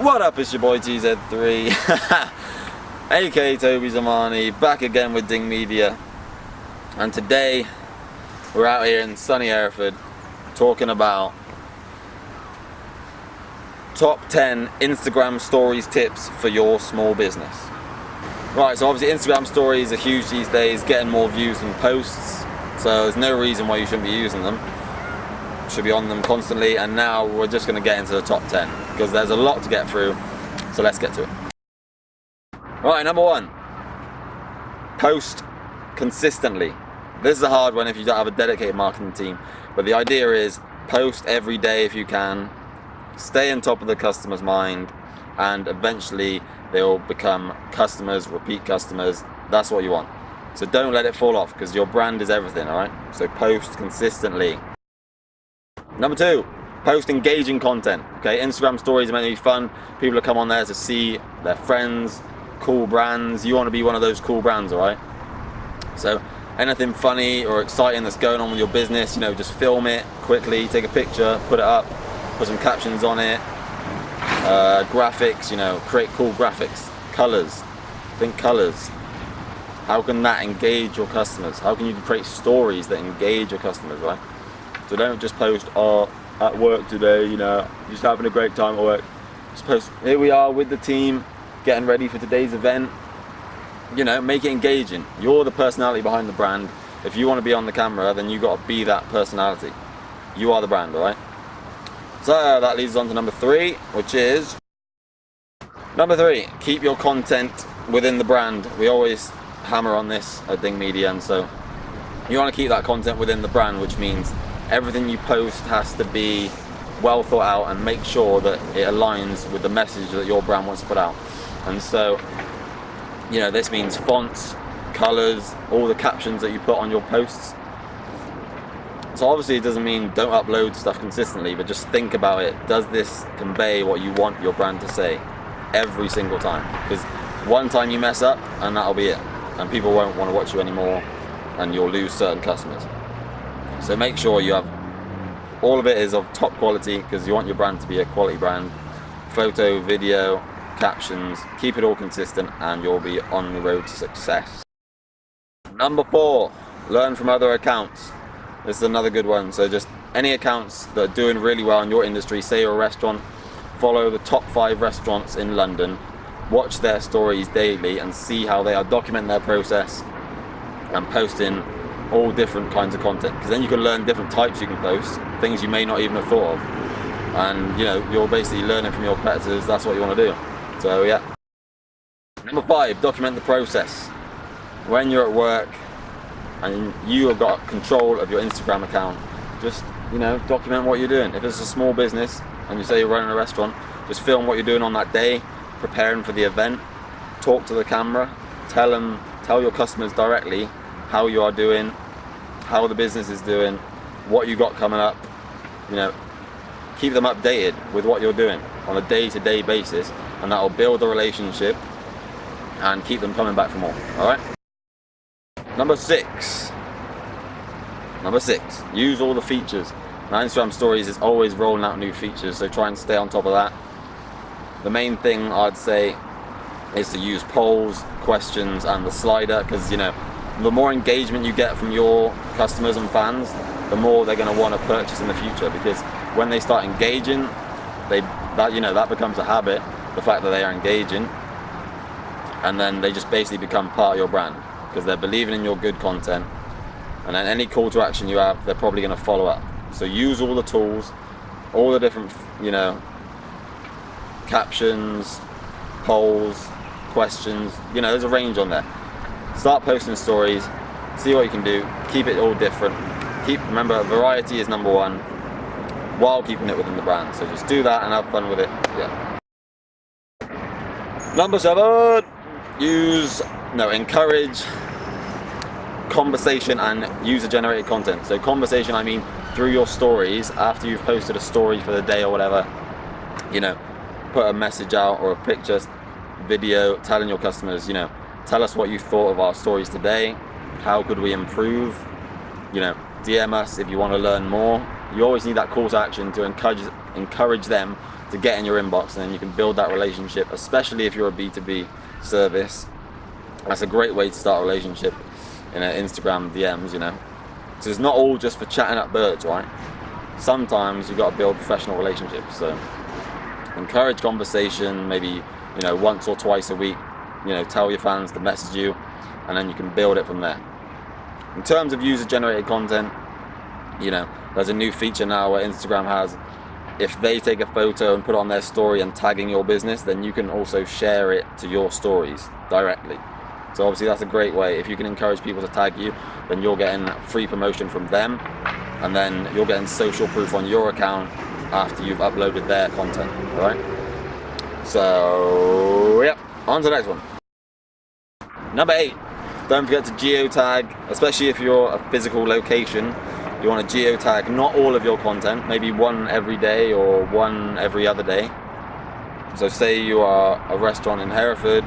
What up, it's your boy TZ3 aka Toby Zamani, back again with Ding Media. And today we're out here in sunny Hereford talking about top 10 Instagram stories tips for your small business. Right, so obviously Instagram stories are huge these days, getting more views than posts, so there's no reason why you shouldn't be using them. Should be on them constantly. And now we're just going to get into the top 10 because there's a lot to get through, so let's get to it. Right, number 1, post consistently. This is a hard one if you don't have a dedicated marketing team, but the idea is post every day if you can, stay on top of the customer's mind, and eventually they'll become customers, repeat customers. That's what you want. So don't let it fall off because your brand is everything, alright? So post consistently. Number 2, post engaging content. Okay, Instagram stories are meant to be fun. People will come on there to see their friends, cool brands. You want to be one of those cool brands, alright? So anything funny or exciting that's going on with your business, just film it quickly, take a picture, put it up, put some captions on it, graphics, create cool graphics, colors, think colors. How can that engage your customers? How can you create stories that engage your customers, right? So don't just post, oh, at work today, just having a great time at work. Just post, here we are with the team, getting ready for today's event. Make it engaging. You're the personality behind the brand. If you want to be on the camera, then you got to be that personality. You are the brand, alright? So that leads us on to number 3, which is number 3, keep your content within the brand. We always hammer on this at Ding Media, and so you want to keep that content within the brand, which means everything you post has to be well thought out and make sure that it aligns with the message that your brand wants to put out. And so, this means fonts, colors, all the captions that you put on your posts. So obviously it doesn't mean don't upload stuff consistently, but just think about it. Does this convey what you want your brand to say every single time? Because one time you mess up and that'll be it. And people won't want to watch you anymore and you'll lose certain customers. So make sure you have, all of it is of top quality because you want your brand to be a quality brand. Photo, video, captions, keep it all consistent and you'll be on the road to success. Number 4, learn from other accounts. This is another good one. So just any accounts that are doing really well in your industry, say you're a restaurant, follow the top 5 restaurants in London, watch their stories daily and see how they are documenting their process and posting all different kinds of content, because then you can learn different types you can post, things you may not even have thought of, and you're basically learning from your competitors. That's what you want to do. So yeah. Number 5, document the process. When you're at work and you have got control of your Instagram account, just document what you're doing. If it's a small business and you say you're running a restaurant, just film what you're doing on that day, preparing for the event, talk to the camera, tell your customers directly how you are doing, how the business is doing, what you got coming up. Keep them updated with what you're doing on a day-to-day basis, and that will build a relationship and keep them coming back for more. Alright? Number 6, use all the features. Now Instagram stories is always rolling out new features, so try and stay on top of that. The main thing I'd say is to use polls, questions and the slider, because the more engagement you get from your customers and fans, the more they're going to want to purchase in the future, because when they start engaging, that becomes a habit, the fact that they are engaging, and then they just basically become part of your brand because they're believing in your good content, and then any call to action you have, they're probably going to follow up. So use all the tools, all the different captions, polls, questions, there's a range on there. Start posting stories, see what you can do, keep it all different. Remember, variety is number 1 while keeping it within the brand. So just do that and have fun with it. Yeah. Number 7, encourage conversation and user-generated content. So conversation, I mean through your stories, after you've posted a story for the day or whatever, put a message out or a picture, video, telling your customers, tell us what you thought of our stories today. How could we improve? DM us if you want to learn more. You always need that call to action to encourage them to to get in your inbox, and then you can build that relationship, especially if you're a B2B service. That's a great way to start a relationship in an Instagram DMs, you know. So it's not all just for chatting up birds, right? Sometimes you've got to build professional relationships. So encourage conversation, maybe, you know, once or twice a week. You know, tell your fans to message you, and then you can build it from there. In terms of user-generated content, you know, there's a new feature now where Instagram has, if they take a photo and put it on their story and tagging your business, then you can also share it to your stories directly. So obviously that's a great way. If you can encourage people to tag you, then you're getting free promotion from them, and then you're getting social proof on your account after you've uploaded their content, all right? So, yeah, on to the next one. Number 8, don't forget to geotag, especially if you're a physical location. You want to geotag not all of your content, maybe one every day or one every other day. So say you are a restaurant in Hereford,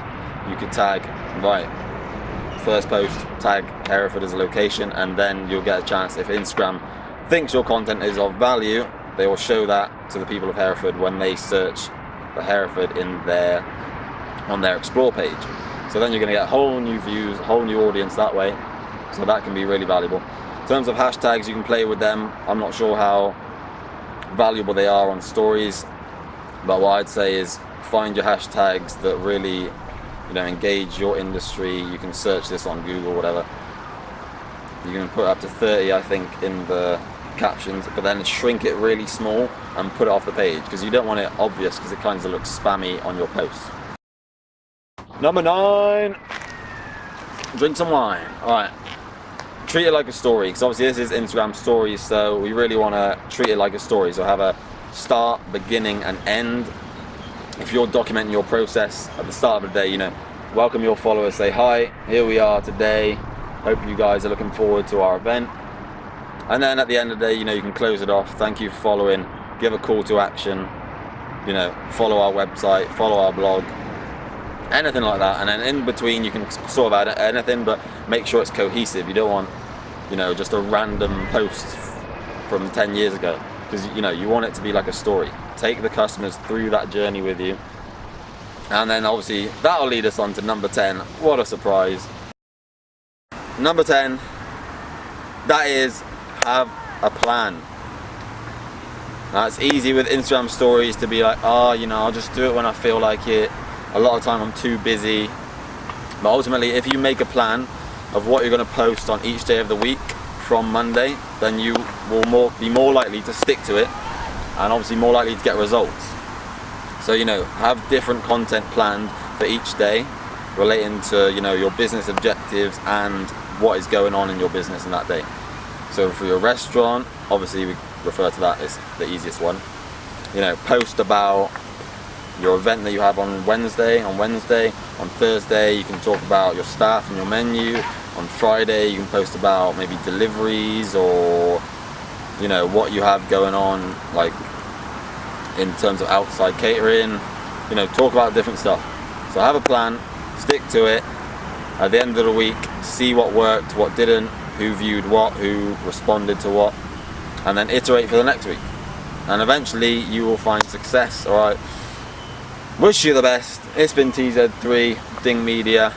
you could tag, right, first post, tag Hereford as a location, and then you'll get a chance, if Instagram thinks your content is of value, they will show that to the people of Hereford when they search for Hereford on their explore page. So then you're going to get whole new views, whole new audience that way. So that can be really valuable. In terms of hashtags, you can play with them. I'm not sure how valuable they are on stories, but what I'd say is find your hashtags that really, you know, engage your industry. You can search this on Google, whatever. You can put up to 30, I think, in the captions, but then shrink it really small and put it off the page, because you don't want it obvious, because it kind of looks spammy on your posts. Number 9, drink some wine. All right, treat it like a story, because obviously this is Instagram stories, so we really want to treat it like a story. So have a start, beginning, and end. If you're documenting your process at the start of the day, you know, welcome your followers, say hi, here we are today, hope you guys are looking forward to our event. And then at the end of the day, you know, you can close it off, thank you for following, give a call to action, you know, follow our website, follow our blog, anything like that. And then in between you can sort of add anything, but make sure it's cohesive. You don't want, you know, just a random post from 10 years ago, because, you know, you want it to be like a story. Take the customers through that journey with you. And then obviously that'll lead us on to number 10. What a surprise. Number 10, that is, have a plan. Now it's easy with Instagram stories to be like, oh, you know, I'll just do it when I feel like it. A lot of time I'm too busy. But ultimately, if you make a plan of what you're going to post on each day of the week from Monday, then you will be more likely to stick to it, and obviously more likely to get results. So, you know, have different content planned for each day relating to, you know, your business objectives and what is going on in your business in that day. So for your restaurant, obviously we refer to that as the easiest one. You know, post about your event that you have on Wednesday. On Thursday you can talk about your staff and your menu. On Friday you can post about maybe deliveries, or, you know, what you have going on, like in terms of outside catering. You know, talk about different stuff. So have a plan, stick to it. At the end of the week, see what worked, what didn't, who viewed what, who responded to what, and then iterate for the next week. And eventually you will find success. Alright, wish you the best. It's been TZ3 Ding Media,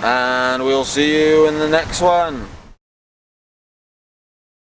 and we'll see you in the next one.